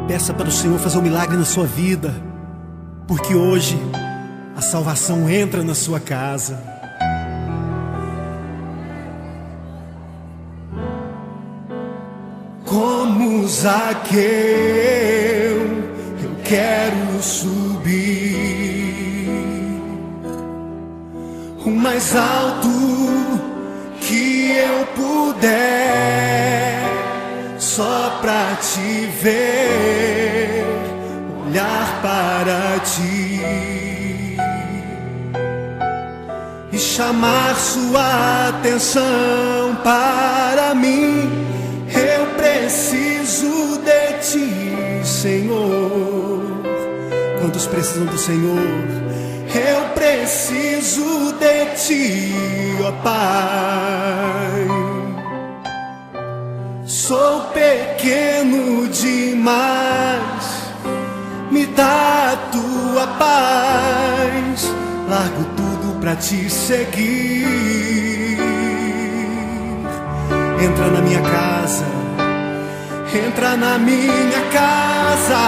Peça para o Senhor fazer um milagre na sua vida, porque hoje a salvação entra na sua casa. Como Zaqueu, eu quero subir o mais alto que eu puder, só pra te ver, olhar para ti e chamar sua atenção para mim. Eu preciso de ti, Senhor. Quantos precisam do Senhor? Eu preciso de ti, ó Pai. Sou pequeno demais, me dá a tua paz. Largo tudo pra te seguir. Entra na minha casa, entra na minha casa,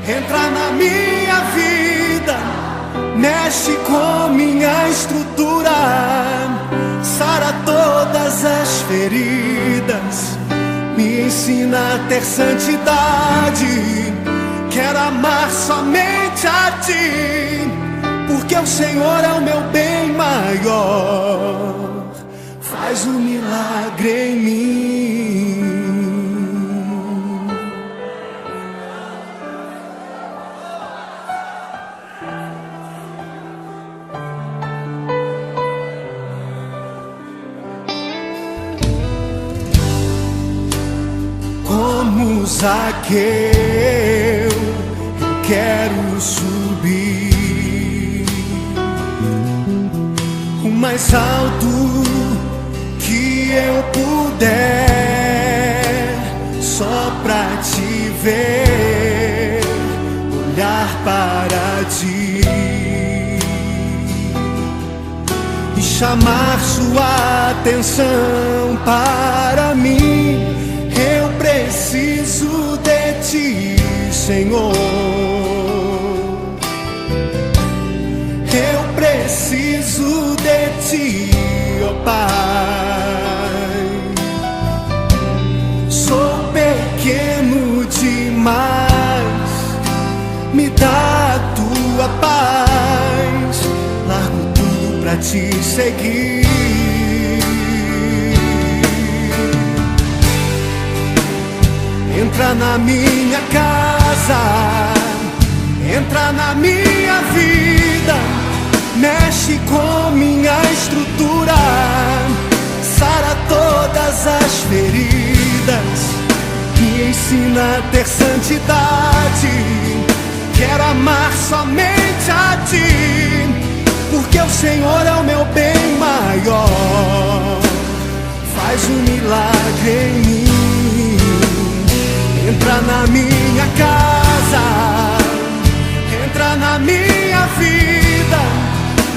entra na minha vida, mexe com minha estrutura, sara todas as feridas, me ensina a ter santidade. Quero amar somente a ti, porque o Senhor é o meu bem maior. Faz um milagre em mim. Como Zaqueu, eu quero subir o mais alto que eu puder, só pra te ver, olhar para ti e chamar sua atenção para mim. Eu preciso de ti, Senhor. Eu preciso de ti, ó Pai. Sou pequeno demais, me dá a tua paz. Largo tudo pra te seguir. Entra na minha casa, entra na minha vida, mexe com minha estrutura, sara todas as feridas, me ensina a ter santidade. Quero amar somente a ti, porque o Senhor é o meu bem maior. Faz um milagre em mim. Entra na minha casa, entra na minha vida,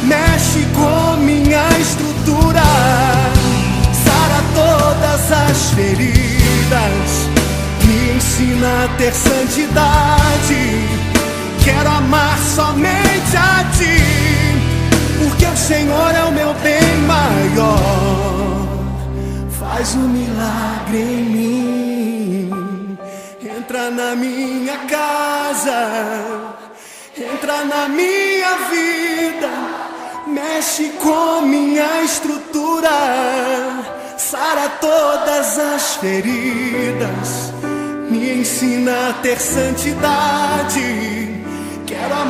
mexe com minha estrutura, sara todas as feridas, me ensina a ter santidade. Quero amar somente a ti, porque o Senhor é o meu bem maior. Faz um milagre em mim. Entra na minha casa, entra na minha vida, mexe com minha estrutura, sara todas as feridas, me ensina a ter santidade. Quero